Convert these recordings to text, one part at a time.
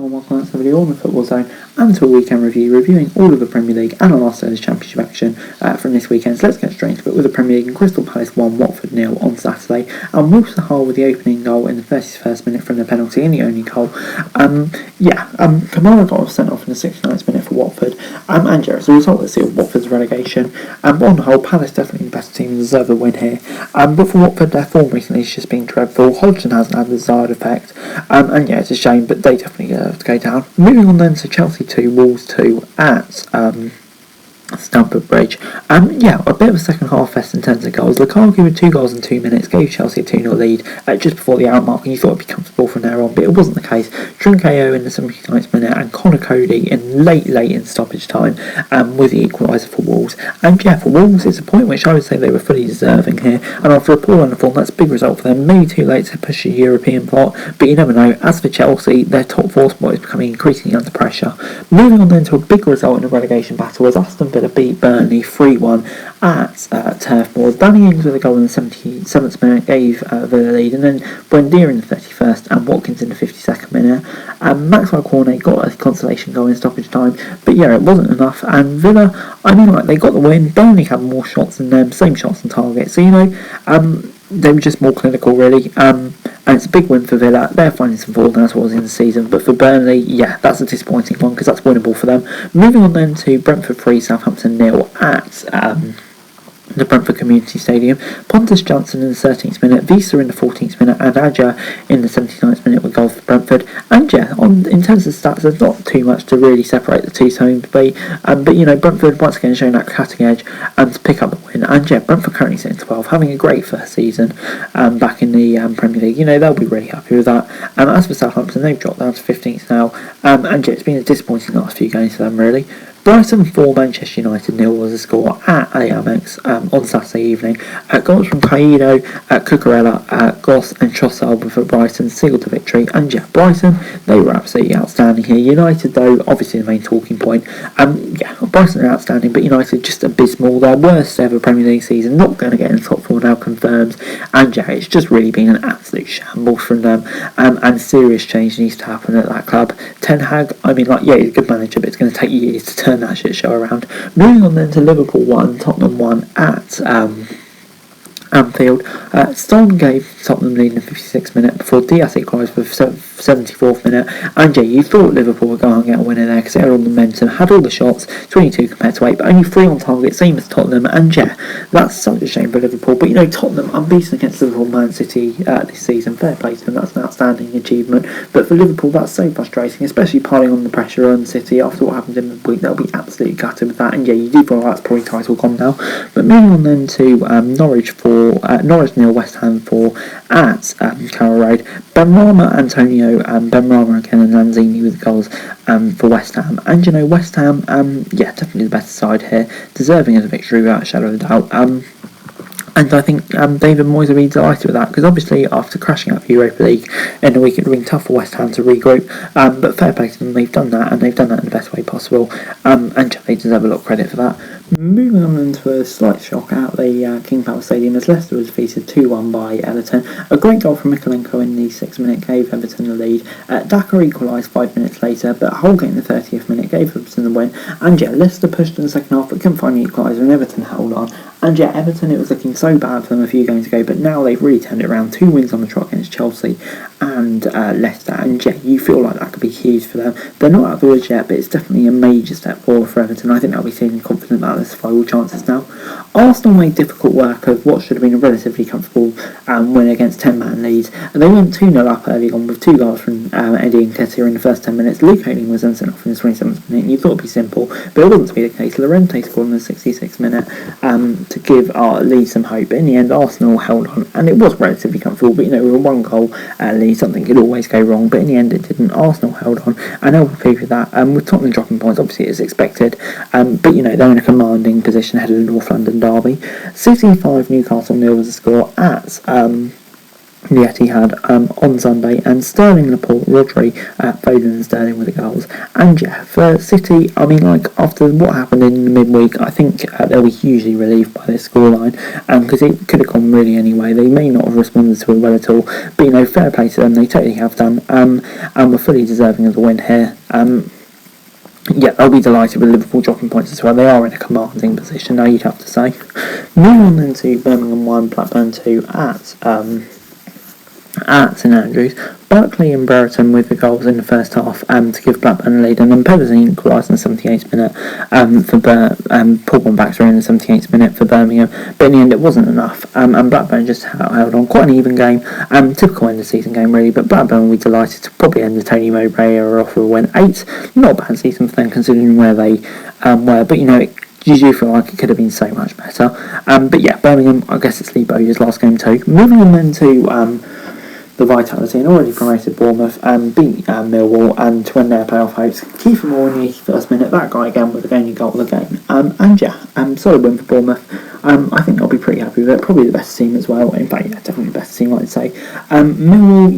Hello and welcome to the video on the Football Zone and to a weekend review, reviewing all of the Premier League and on last Thursday's Championship action from this weekend. So let's get straight into it with the Premier League and Crystal Palace 1, Watford 0 on Saturday. And Wolves Hull with the opening goal in the 31st minute from the penalty and the only goal. Kamara got sent off in the 69th minute for Watford. And as a result, let's see Watford's relegation. But on the whole, Palace definitely the better team and deserve a win here. But for Watford, their form recently has just been dreadful. Hodgson hasn't had the desired effect. It's a shame, but they definitely deserve to go down. Moving on then to Chelsea 2, Wolves 2 at Stamford Bridge. A bit of a second half fest in terms of goals. Lukaku with 2 goals in 2 minutes gave Chelsea a 2-0 lead just before the hour mark, and you thought it'd be comfortable from there on, but it wasn't the case. Trincao in the 79th minute and Connor Cody in late in stoppage time with the equaliser for Wolves. For Wolves, it's a point which I would say they were fully deserving here, and after a poor run of form, that's a big result for them. Maybe too late to push a European plot, but you never know. As for Chelsea, their top 4 spot is becoming increasingly under pressure. Moving on then to a big result in the relegation battle as Aston beat Burnley 3-1 at Turf Moor. Danny Ings with a goal in the 77th minute gave the lead, and then Buendia in the 31st and Watkins in the 52nd minute. Maxwell Cornet got a consolation goal in stoppage time, but it wasn't enough. And Villa, they got the win. Burnley had more shots than them, same shots on target, so they were just more clinical really. And it's a big win for Villa. They're finding some form as well as in the season, but for Burnley, that's a disappointing one because that's winnable for them. Moving on then to Brentford 3, Southampton 0 at the Brentford Community Stadium. Pontus Johnson in the 13th minute, Visa in the 14th minute, and Aja in the 79th minute with goals for Brentford. And in terms of stats, there's not too much to really separate the two teams, but Brentford once again showing that cutting edge to pick up the win. And Brentford currently sitting 12, having a great first season back in the Premier League. They'll be really happy with that. As for Southampton, they've dropped down to 15th now, it's been a disappointing last few games for them really. Brighton 4, Manchester United 0 was the score at Ajax on Saturday evening. Goals from Caido, Cucurella, Goss and Trossard for Brighton sealed the victory. And Brighton, they were absolutely outstanding here. United though, obviously the main talking point. Brighton are outstanding, but United just abysmal. Their worst ever Premier League season, not going to get in the top 4 now confirmed. And it's just really been an absolute shambles from them. And serious change needs to happen at that club. Ten Hag, he's a good manager, but it's going to take years to turn that shit show around. Moving on then to Liverpool 1, Tottenham 1 at Anfield. Stone gave Tottenham lead in the 56th minute before Diaz equalised for the 74th minute. And you thought Liverpool would go and get a winner there because they were on momentum, had all the shots, 22 compared to 8, but only 3 on target, same as Tottenham. And that's such a shame for Liverpool. But Tottenham unbeaten against Liverpool, Man City this season. Fair play to them, that's an outstanding achievement. But for Liverpool, that's so frustrating, especially piling on the pressure on City after what happened in the week. They'll be absolutely gutted with that. And you do feel like that's probably title gone now. But moving on then to Norwich 0, West Ham 4 at Carroll Road. Benrahma, Antonio, Benrahma again and Lanzini with goals for West Ham. And West Ham, definitely the better side here, deserving of the victory without a shadow of a doubt. And I think David Moyes will be delighted with that because obviously after crashing out of Europa League in the week it would have been tough for West Ham to regroup, but fair play to them, they've done that and they've done that in the best way possible, and they deserve a lot of credit for that. Moving on into a slight shock out the King Power Stadium as Leicester was defeated 2-1 by Everton. A great goal from Mikolenko in the 6th minute gave Everton the lead. Daka equalised 5 minutes later, but Holgate in the 30th minute gave Everton the win. And Leicester pushed in the second half but couldn't find the equaliser and Everton held on. And Everton, it was looking so bad for them a few games ago, but now they've really turned it around. 2 wins on the trot against Chelsea and Leicester, and you feel like that could be huge for them. They're not out of the woods yet, but it's definitely a major step forward for Everton. I think they'll be feeling confident about their survival chances now. Arsenal made difficult work of what should have been a relatively comfortable win against 10-man leads, and they went 2-0 up early on with 2 goals from Eddie Nketiah in the first 10 minutes. Luke Ayling was then sent off in the 27th minute, and you thought it would be simple, but it wasn't to be the case. Llorente scored in the 66th minute to give our lead some hope, but in the end Arsenal held on, and it was relatively comfortable, but with a 1 goal lead something could always go wrong, but in the end it didn't. Arsenal held on, and they'll be pleased with that. With Tottenham dropping points, obviously it's expected, but they're in a commanding position ahead of the North London derby. City 5, Newcastle 0 was the score at the Etihad on Sunday, and Sterling, Laporte, Rodri, Foden and Sterling with the goals. And yeah, for City, I mean, like, after what happened in the midweek, I think they'll be hugely relieved by this scoreline, because it could have gone really anyway. They may not have responded to it well at all, but fair play to them, they totally have done, and we're fully deserving of the win here. Yeah, they'll be delighted with Liverpool dropping points as well. They are in a commanding position now, you'd have to say. Moving on then to Birmingham 1, Blackburn 2 at St Andrews. Berkeley and Brereton with the goals in the first half to give Blackburn a lead, and then Pedersen equalised in the 78th minute Paul one back through in the 78th minute for Birmingham, but in the end it wasn't enough, and Blackburn just held on. Quite an even game, typical end of season game really, but Blackburn will be delighted to probably end the Tony Mowbray era off with a win. 8, not a bad season for them considering where they were, but you do feel like it could have been so much better. But yeah, Birmingham, I guess it's Lee Bowyer's last game too. Moving on then to the Vitality, and already promoted Bournemouth beat Millwall and to win their playoff hopes. Kiefer Moore in the 81st minute, that guy again with the only goal of the game. Solid win for Bournemouth. I think they'll be pretty happy with it. Probably the best team as well. In fact, yeah, definitely the best team, I'd say. Millwall,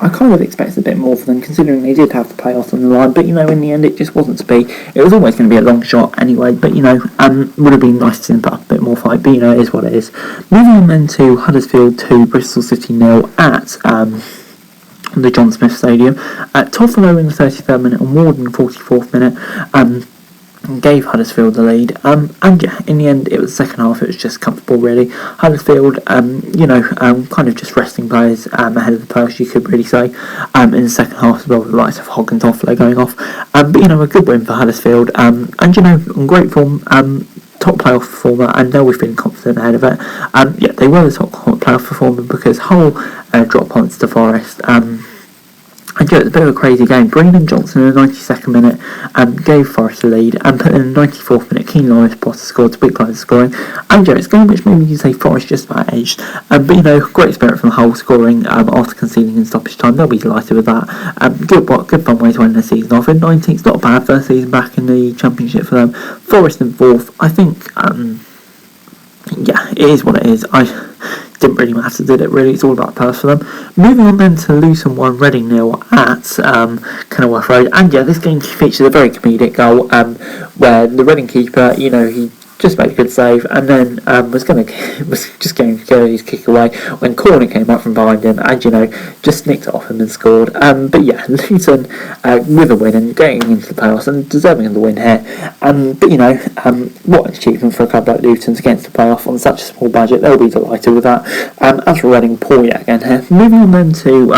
I kind of expected a bit more for them, considering they did have the playoffs on the line. But, in the end, it just wasn't to be. It was always going to be a long shot anyway. But, would have been nice to see them put up a bit more fight. But, it is what it is. Moving on then to Huddersfield 2, Bristol City 0 at the John Smith Stadium. Toffolo in the 33rd minute and Ward in the 44th minute. Gave Huddersfield the lead, and yeah, in the end it was the second half, it was just comfortable really. Huddersfield, kind of just resting players ahead of the post, you could really say, in the second half as well, with the likes of Hogg and Toffolo going off, but a good win for Huddersfield, and on great form, top playoff performer, and now we've been confident ahead of it. Yeah, they were the top playoff performer because Hull dropped points to Forest, and yeah, it was a bit of a crazy game. Brendan Johnson in the 92nd minute gave Forest the lead, and put in the 94th minute Keane Lawrence Potter scored to equalise scoring. And yeah, it's a game which maybe you say Forest just about edged, but great spirit from Hull scoring after conceding in stoppage time. They'll be delighted with that. Good fun way to end the season off. In 19th, not a bad first season back in the Championship for them. Forest in 4th, I think. Yeah, it is what it is. Didn't really matter, did it? Really, it's all about purse for them. Moving on then to Luton 1, Reading 0 at Kenilworth Road, and yeah, this game features a very comedic goal where the Reading keeper, he just made a good save, and then was just going to go his kick away when Corner came up from behind him, and just nicked it off him and scored. But yeah, Luton with a win and going into the playoffs and deserving of the win here. But what an achievement for a club like Luton to get into the playoff on such a small budget. They'll be delighted with that. As for Reading, poor yet again here. Moving on then to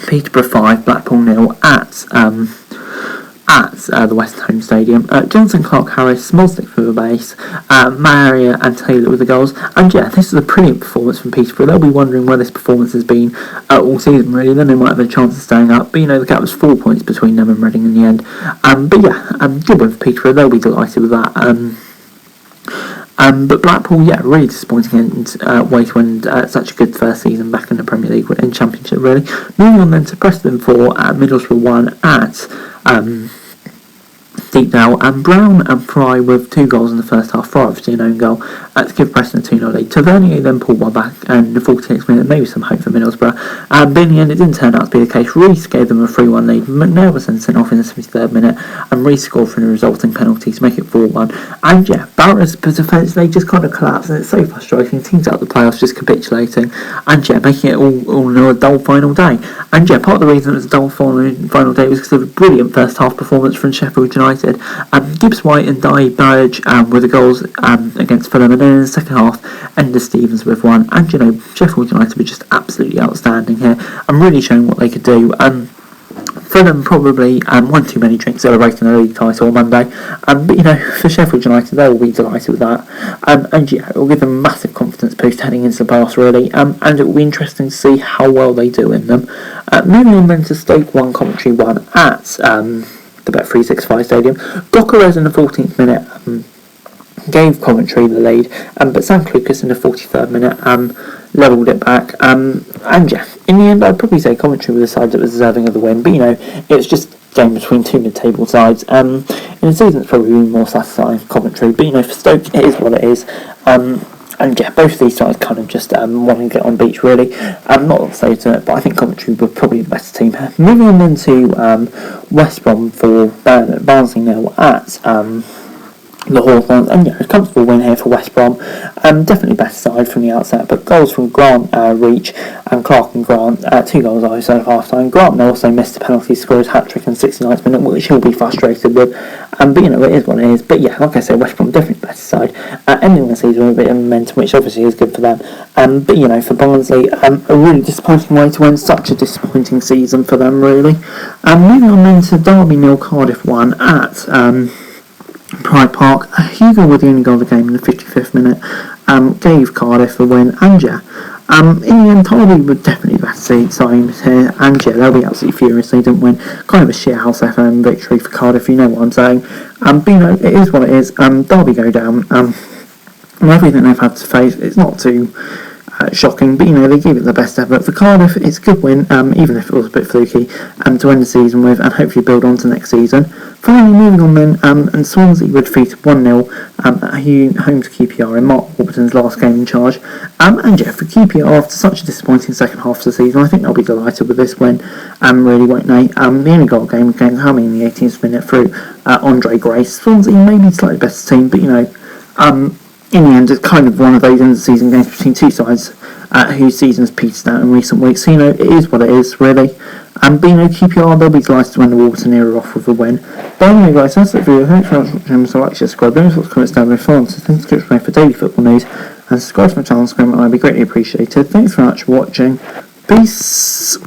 Peterborough 5, Blackpool 0 at the West Home Stadium. Johnson, Clark, Harris, Smolstik for the base, Maria and Taylor with the goals. And yeah, this is a brilliant performance from Peterborough. They'll be wondering where this performance has been all season really. Then they might have a chance of staying up. But the gap was 4 points between them and Reading in the end. But yeah, good win for Peterborough. They'll be delighted with that. But Blackpool, yeah, really disappointing way to end such a good first season back in the Premier League and Championship really. Moving on then to Preston 4 at Middlesbrough 1 at Deepdale, and Brown and Fry with 2 goals in the first half, Fry obviously an own goal to give Preston a 2-0 lead. Tavernier then pulled one back and the 46th minute, maybe some hope for Middlesbrough, but in the end it didn't turn out to be the case. Reece gave them a 3-1 lead, McNair was then sent off in the 73rd minute, and Reece scored from the resulting penalty to make it 4-1. And yeah, Barrett's defence, they just kind of collapsed, and it's so frustrating. Teams out of the playoffs just capitulating, and yeah, making it all a dull final day. And yeah, part of the reason it was a dull final day was because of a brilliant first half performance from Sheffield United. Gibbs White and Dai Burge with the goals against Fulham, and then in the second half, Ender Stevens with 1. And Sheffield United were just absolutely outstanding here and really showing what they could do. Fulham probably one too many drinks celebrating the league title on Monday, but for Sheffield United they will be delighted with that, and yeah, it will give them a massive confidence boost heading into the playoffs really, and it will be interesting to see how well they do in them. Moving on then to Stoke 1, Coventry 1 at the Bet365 Stadium. Gokares in the 14th minute gave Coventry the lead, but St Lucas in the 43rd minute levelled it back, and yeah, in the end I'd probably say Coventry were the side that was deserving of the win, but it was just a game between two mid-table sides. In the season it's probably been more satisfying for Coventry, but for Stoke it is what it is. And yeah, both of these sides kind of just want to get on the beach, really. Not to say to it, but I think Coventry were probably the better team here. Moving on then to West Brom for Barnsley now at the Hawthorns, and a comfortable win here for West Brom. Definitely better side from the outset, but goals from Grant, Reach, and Clark and Grant. 2 goals I said at half time. Grant also missed a penalty, scored his hat trick in the 69th minute, which he'll be frustrated with. But it is what it is. But yeah, like I said, West Brom definitely better side. Ending the season with a bit of momentum, which obviously is good for them. But for Barnsley, a really disappointing way to end such a disappointing season for them, really. Moving on then to Derby 0, Cardiff 1 at Pride Park. Hugo with the only goal of the game in the 55th minute gave Cardiff the win, and in the end, Derby would definitely better signs here, and they'll be absolutely furious they didn't win. Kind of a shithouse FM victory for Cardiff, you know what I'm saying. But it is what it is. Derby go down, and everything they've had to face, it's not too shocking, but they give it the best effort. For Cardiff, it's a good win, even if it was a bit fluky, to end the season with, and hopefully build on to next season. Finally, moving on then, and Swansea were defeated 1-0 at home to QPR in Mark Warburton's last game in charge. And for QPR, after such a disappointing second half of the season, I think they'll be delighted with this win, really, won't they? The only goal game against Hammy in the 18th minute through Andre Grace. Swansea maybe slightly better team, but in the end, it's kind of one of those end of the season games between two sides whose seasons petered out in recent weeks. So, it is what it is, really. But, QPR, they'll be delighted to win the Warburton era off with a win. But anyway, guys, that's it for you. Thanks very much for watching. So, like, share, subscribe, don't forget to comment down below. So, thanks for daily football news. And subscribe to my channel, Instagram, and I'd be greatly appreciated. Thanks very much for watching. Peace.